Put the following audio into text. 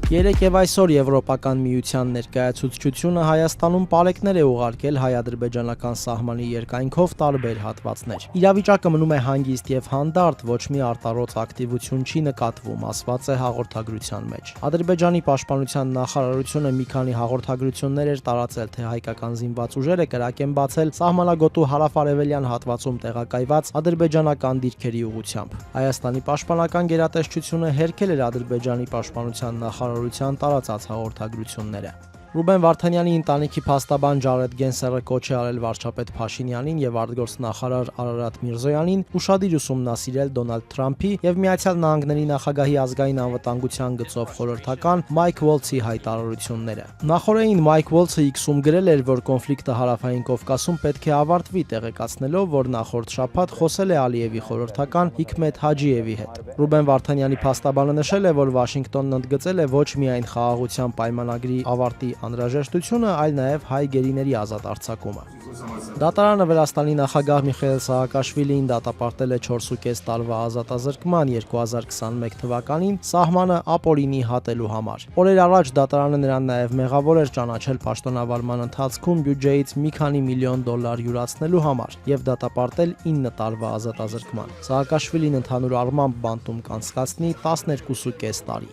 Երեկ եւ այսօր Եվրոպական միության ներկայացուցչությունը Հայաստանում պարեկներ է ուղարկել հայ-ադրբեջանական սահմանի երկայնքով տարբեր հատվածներ։ Իրավիճակը մնում է հանգիստ եւ հանդարտ, ոչ մի արտառոց ակտիվություն չի նկատվում, ասված է հաղորդագրության մեջ։ Ադրբեջանի պաշտպանության նախարարությունը մի քանի հաղորդագրություններ էր տարածել, թե հայկական զինված ուժերը կրակ են բացել սահմանագոտու հարավ-արևելյան հատվածում տեղակայված ադրբեջանական դիրքերի ուղղությամբ։ Հայաստանի պաշտպանական գերատեսչությունը հերքել էր Ադրբեջանի պաշտպանության նախարարության տարածած հաղորդագրությունները։ Ռուբեն Վարդանյանի ընտանիքի փաստաբան Ջարեդ Գենսերը կոչ է արել վարչապետ Փաշինյանին եւ արտգործնախարար Արարատ Միրզոյանին ուշադիր ուսումնասիրել Դոնալդ Թրամփի եւ Միացյալ Նահանգների նախագահի ազգային անվտանգության գծով խորհրդական Մայք Ուոլցի հայտարարությունները։ Նախորդին Մայք Ուոլցը X-ում գրել էր, որ կոնֆլիկտը հարավային Կովկասում պետք է ավարտվի, տեղեկացնելով, որ նախորդ շաբաթ խոսել է Ալիևի խորհրդական Հիքմեթ Հաջիևի հետ։ Ռուբեն Վարդանյանի փաստաբանը նշել է, որ Վաշինգտոնն ընդգծել է ոչ միայն խաղաղության պայմանագրի ավարտի անհրաժեշտությունը, այլ նաև հայ գերիների ազատ արձակումը։ Դատարանը Վրաստանի նախագահ Միխայիլ Սահակաշվիլիին դատապարտել է 4.5 տարվա ազատազրկման 2021 թվականին սահմանը ապօրինի հատելու համար։ Օրեր առաջ դատարանը նրան նաև մեղավոր էր ճանաչել պաշտոնավարման ընթացքում բյուջեից մի քանի միլիոն դոլար յուրացնելու համար եւ դատապարտել 9 տարվա ազատազրկման։ Սահակաշվիլին ընդհանուր առմամբ բանտում կանցկացնի 12.5 տարի։